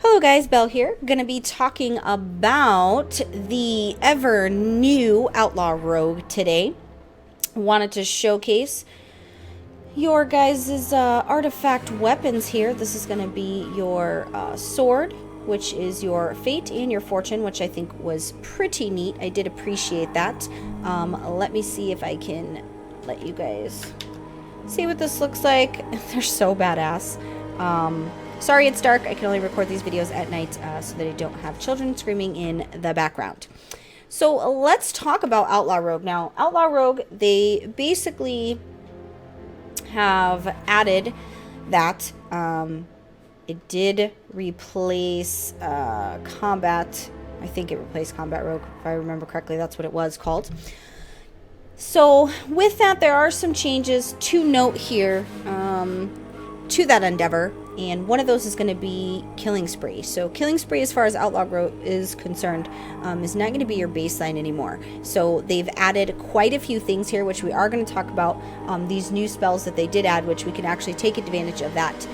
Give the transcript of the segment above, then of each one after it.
Hello guys, Belle here. Gonna be talking about the ever new Outlaw Rogue today. Wanted to showcase your guys' artifact weapons here. This is gonna be your sword, which is your fate and your fortune, which I think was pretty neat. I did appreciate that. Let me see if I can let you guys see what this looks like. They're so badass. Sorry it's dark. I can only record these videos at night so that I don't have children screaming in the background. So let's talk about Outlaw Rogue. Now, Outlaw Rogue, they basically have added that. It did replace Combat. I think it replaced Combat Rogue, if I remember correctly. That's what it was called. So with that, there are some changes to note here to that endeavor. And one of those is going to be Killing Spree. So Killing Spree, as far as Outlaw Rogue is concerned, is not going to be your baseline anymore. So they've added quite a few things here, which we are going to talk about. These new spells that they did add, which we can actually take advantage of that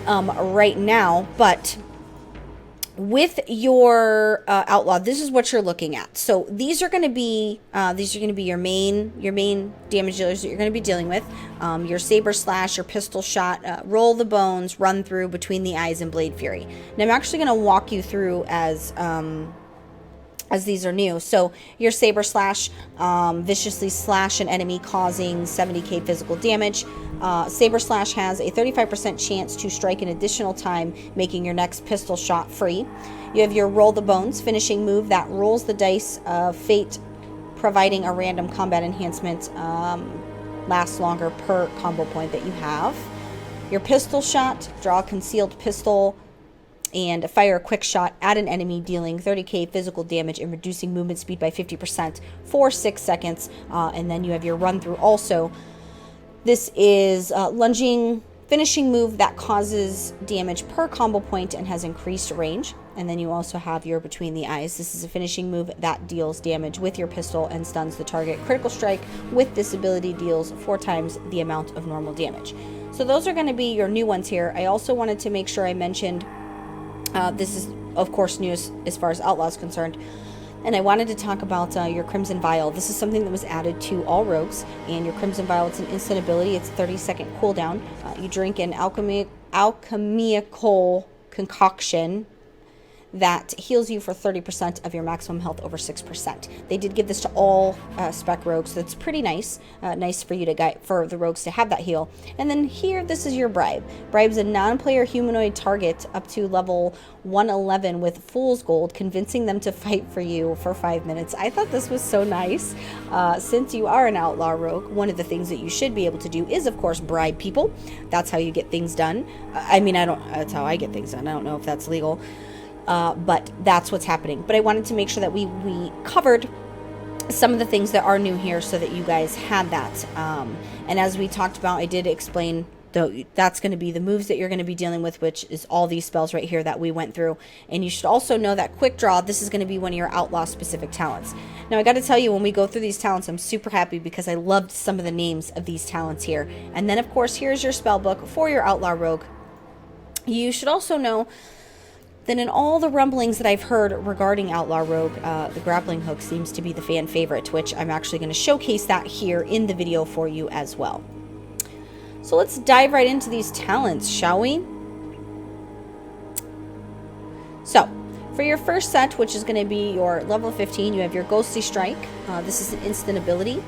right now. But with your Outlaw, this is what you're looking at. So these are going to be your main damage dealers that you're going to be dealing with. Your Saber Slash, your Pistol Shot, Roll the Bones, Run Through, Between the Eyes, and Blade Fury. And I'm actually going to walk you through as these are new. So your Saber Slash, viciously slash an enemy, causing 70k physical damage. Saber Slash has a 35% chance to strike an additional time, making your next pistol shot free. You have your Roll the Bones, finishing move that rolls the dice of fate, providing a random combat enhancement, lasts longer per combo point that you have. Your Pistol Shot, draw a concealed pistol and fire a quick shot at an enemy, dealing 30k physical damage and reducing movement speed by 50% for 6 seconds. And then you have your Run Through also. This is lunging, finishing move that causes damage per combo point and has increased range. And then you also have your Between the Eyes. This is a finishing move that deals damage with your pistol and stuns the target. Critical Strike with this ability deals 4 times the amount of normal damage. So those are going to be your new ones here. I also wanted to make sure I mentioned this is, of course, new as far as Outlaw is concerned. And I wanted to talk about your Crimson Vial. This is something that was added to all rogues. And your Crimson Vial, it's an instant ability. It's a 30-second cooldown. You drink an alchemical concoction that heals you for 30% of your maximum health over 6%. They did give this to all spec rogues, so it's pretty nice. Nice for you to guide, for the rogues to have that heal. And then here, this is your Bribe. Bribe's a non-player humanoid target up to level 111 with Fool's Gold, convincing them to fight for you for 5 minutes. I thought this was so nice. Since you are an Outlaw Rogue, one of the things that you should be able to do is, of course, bribe people. That's how you get things done. That's how I get things done. I don't know if that's legal. But that's what's happening. But I wanted to make sure that we covered some of the things that are new here so that you guys had that. And as we talked about, I did explain that's going to be the moves that you're going to be dealing with, which is all these spells right here that we went through. And you should also know that Quick Draw, this is going to be one of your Outlaw specific talents. Now I got to tell you, when we go through these talents, I'm super happy because I loved some of the names of these talents here. And then of course, here's your spell book for your Outlaw Rogue. You should also know then in all the rumblings that I've heard regarding Outlaw Rogue, the grappling hook seems to be the fan favorite, which I'm actually going to showcase that here in the video for you as well. So let's dive right into these talents, shall we? So, for your first set, which is going to be your level 15, you have your Ghostly Strike. This is an instant ability.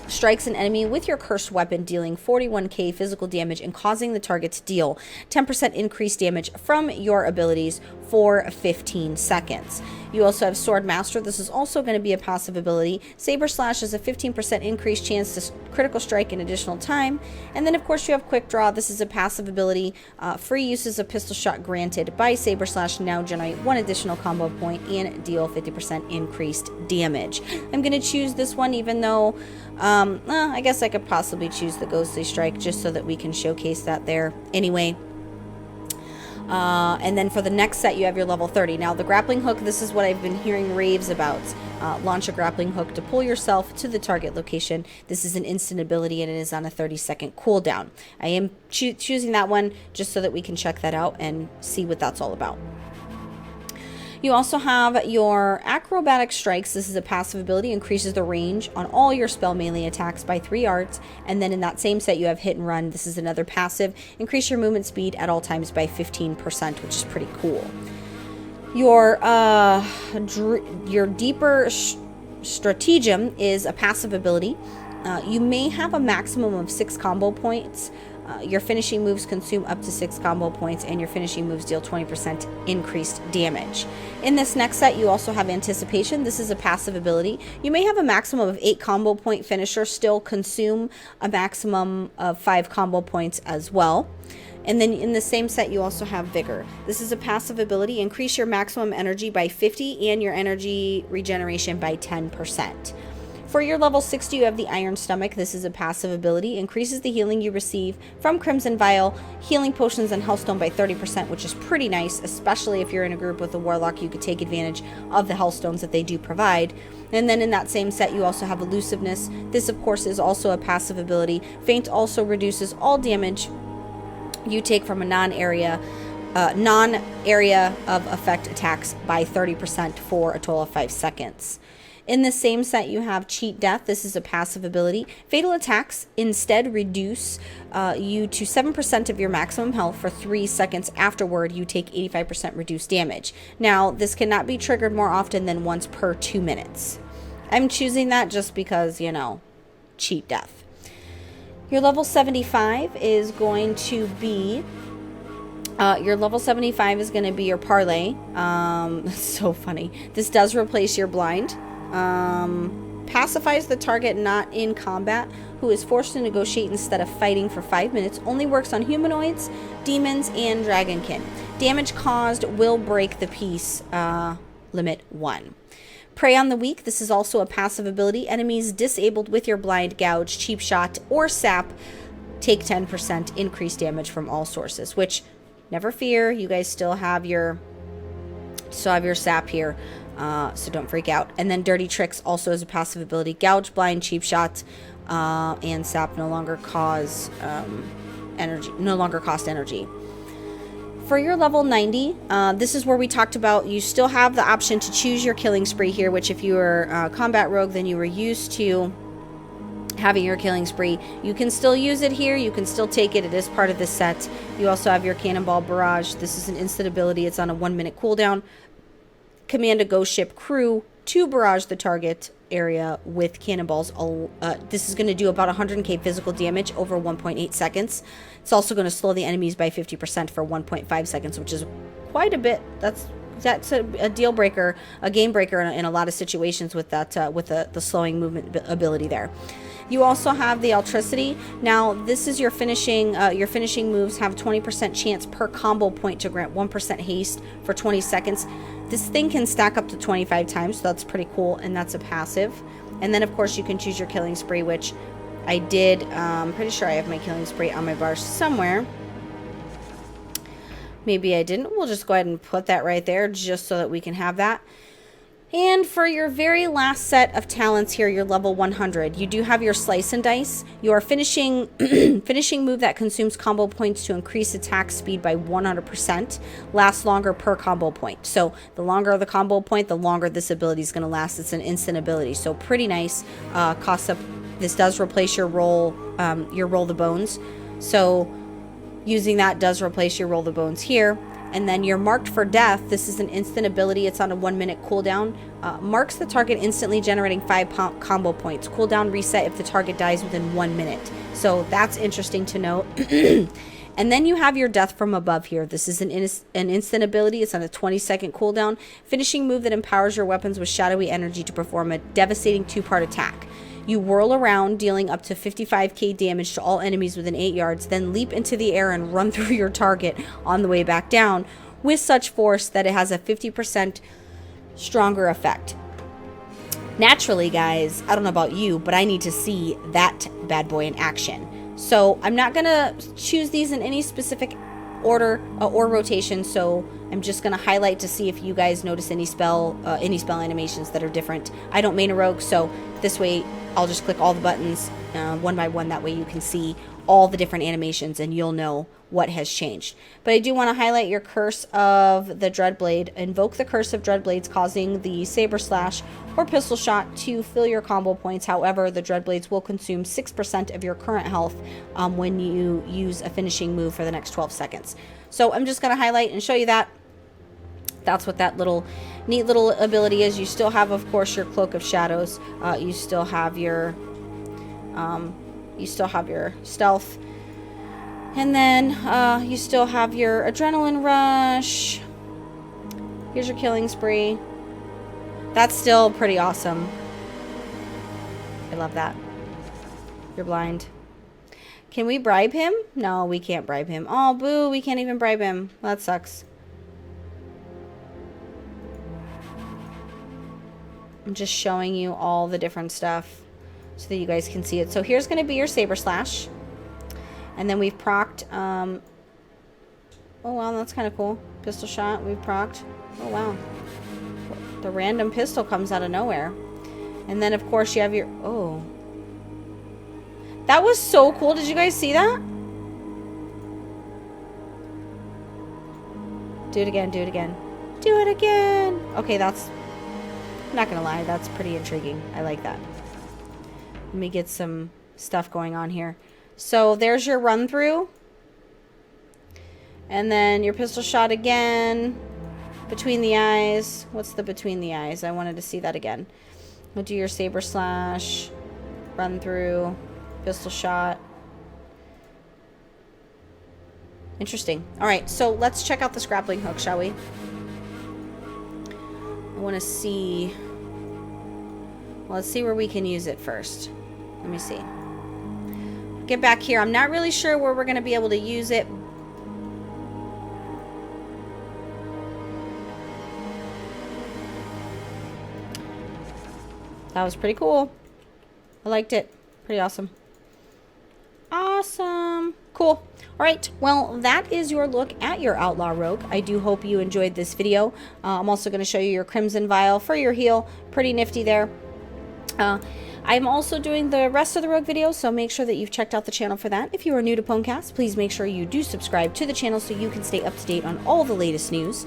Strikes an enemy with your cursed weapon, dealing 41k physical damage and causing the target to deal 10% increased damage from your abilities for 15 seconds. You also have Sword Master. This is also going to be a passive ability. Saber Slash is a 15% increased chance to critical strike an additional time. And then, of course, you have Quick Draw. This is a passive ability. Free uses of Pistol Shot granted by Saber Slash now generate 1 additional combo point and deal 50% increased damage. I'm going to choose this one, even though I guess I could possibly choose the Ghostly Strike just so that we can showcase that there. Anyway, And then for the next set, you have your level 30. Now, the grappling hook, this is what I've been hearing raves about. launch a grappling hook to pull yourself to the target location. This is an instant ability and it is on a 30-second cooldown. I am choosing that one just so that we can check that out and see what that's all about. You also have your Acrobatic Strikes. This is a passive ability, increases the range on all your spell melee attacks by 3 yards. And then in that same set, you have Hit and Run. This is another passive, increase your movement speed at all times by 15%, which is pretty cool. Your Deeper Stratagem is a passive ability. You may have a maximum of 6 combo points. Your finishing moves consume up to 6 combo points, and your finishing moves deal 20% increased damage. In this next set, you also have Anticipation. This is a passive ability. You may have a maximum of 8 combo point finisher, still consume a maximum of 5 combo points as well. And then in the same set, you also have Vigor. This is a passive ability. Increase your maximum energy by 50 and your energy regeneration by 10%. For your level 60, you have the Iron Stomach. This is a passive ability. Increases the healing you receive from Crimson Vial, healing potions, and Hellstone by 30%, which is pretty nice, especially if you're in a group with a Warlock. You could take advantage of the Hellstones that they do provide. And then in that same set, you also have Elusiveness. This, of course, is also a passive ability. Feint also reduces all damage you take from a non-area of effect attacks by 30% for a total of 5 seconds. In the same set, you have Cheat Death. This is a passive ability. Fatal attacks instead reduce you to 7% of your maximum health for 3 seconds afterward. You take 85% reduced damage. Now, this cannot be triggered more often than once per 2 minutes. I'm choosing that just because, you know, Cheat Death. Your level 75 is going to be your Parlay. That's so funny. This does replace your Blind. Pacifies the target not in combat who is forced to negotiate instead of fighting for 5 minutes. Only works on humanoids, demons, and dragonkin. Damage caused will break the peace limit 1. Prey on the Weak. This is also a passive ability. Enemies disabled with your Blind, Gouge, Cheap Shot, or Sap take 10% increased damage from all sources, which, never fear, you guys still have your Sap here, so don't freak out. And then Dirty Tricks also is a passive ability. Gouge, Blind, Cheap Shot, and Sap no longer cost energy. For your level 90, this is where we talked about you still have the option to choose your Killing Spree here, which if you were Combat Rogue, then you were used to having your Killing Spree. You can still use it here. You can still take it. It is part of this set. You also have your Cannonball Barrage. This is an instant ability. It's on a 1-minute cooldown. Command a ghost ship crew to barrage the target area with cannonballs. This is going to do about 100k physical damage over 1.8 seconds. It's also going to slow the enemies by 50% for 1.5 seconds, which is quite a bit. That's a deal breaker, a game breaker in a lot of situations with that with the slowing movement ability there. You also have the Electricity. Now, this is your finishing moves have 20% chance per combo point to grant 1% haste for 20 seconds. This thing can stack up to 25 times, so that's pretty cool, and that's a passive. And then, of course, you can choose your Killing Spree, which I did. I'm pretty sure I have my Killing Spree on my bar somewhere. Maybe I didn't. We'll just go ahead and put that right there just so that we can have that. And for your very last set of talents here, your level 100, you do have your Slice and Dice. Your finishing move that consumes combo points to increase attack speed by 100%, lasts longer per combo point. So the longer the combo point, the longer this ability is going to last. It's an instant ability, so pretty nice. Costs up. This does replace your roll the bones. So using that does replace your Roll the Bones here. And then you're Marked for Death. This is an instant ability. It's on a 1-minute cooldown. Marks the target instantly, generating 5 combo points. Cooldown reset if the target dies within 1 minute. So that's interesting to note. And then you have your Death from Above here. This is an instant ability. It's on a 20-second cooldown. Finishing move that empowers your weapons with shadowy energy to perform a devastating 2-part attack. You whirl around, dealing up to 55k damage to all enemies within 8 yards, then leap into the air and run through your target on the way back down with such force that it has a 50% stronger effect. Naturally, guys, I don't know about you, but I need to see that bad boy in action. So I'm not going to choose these in any specific order or rotation, so I'm just going to highlight to see if you guys notice any spell animations that are different. I don't main a rogue, so this way I'll just click all the buttons one by one. That way you can see all the different animations and you'll know what has changed. But I do want to highlight your Curse of the Dreadblade. Invoke the Curse of Dreadblades, causing the Saber Slash or Pistol Shot to fill your combo points. However, the Dreadblades will consume 6% of your current health when you use a finishing move for the next 12 seconds. So I'm just going to highlight and show you that. That's what that neat little ability is. You still have, of course, your Cloak of Shadows. You still have your stealth. And then you still have your Adrenaline Rush. Here's your Killing Spree. That's still pretty awesome. I love that. You're blind. Can we bribe him? No, we can't bribe him. Oh, boo, we can't even bribe him. That sucks. I'm just showing you all the different stuff so that you guys can see it. So here's going to be your Saber Slash. And then we've procced, oh wow, that's kind of cool. Pistol Shot, we've procced. Oh wow. The random pistol comes out of nowhere. And then of course you have your, oh. That was so cool. Did you guys see that? Do it again, do it again. Do it again. Okay, that's, I'm not gonna lie, that's pretty intriguing. I like that. Let me get some stuff going on here. So there's your run through. And then your Pistol Shot again. Between the eyes. What's the between the eyes? I wanted to see that again. We'll do your Saber Slash. Run through. Pistol Shot. Interesting. Alright, so let's check out this grappling hook, shall we? I want to see. Well, let's see where we can use it first. Let me see. Get back here. I'm not really sure where we're going to be able to use it. That was pretty cool. I liked it. Pretty awesome. Awesome. Cool. All right. Well, that is your look at your Outlaw Rogue. I do hope you enjoyed this video. I'm also going to show you your Crimson Vial for your heal. Pretty nifty there. I'm also doing the rest of the Rogue videos, so make sure that you've checked out the channel for that. If you are new to PWNCAST, please make sure you do subscribe to the channel so you can stay up to date on all the latest news.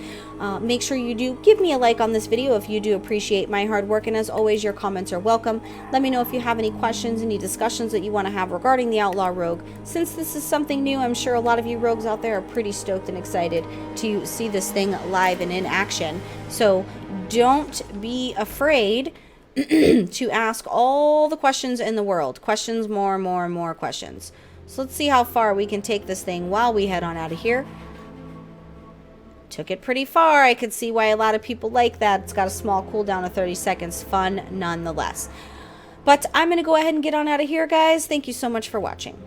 Make sure you do give me a like on this video if you do appreciate my hard work, and as always, your comments are welcome. Let me know if you have any questions, any discussions that you want to have regarding the Outlaw Rogue. Since this is something new, I'm sure a lot of you rogues out there are pretty stoked and excited to see this thing live and in action. So don't be afraid to ask all the questions in the world. Questions, more questions. So let's see how far we can take this thing while we head on out of here. Took it pretty far. I could see why a lot of people like that. It's got a small cooldown of 30 seconds. Fun nonetheless. But I'm going to go ahead and get on out of here, guys. Thank you so much for watching.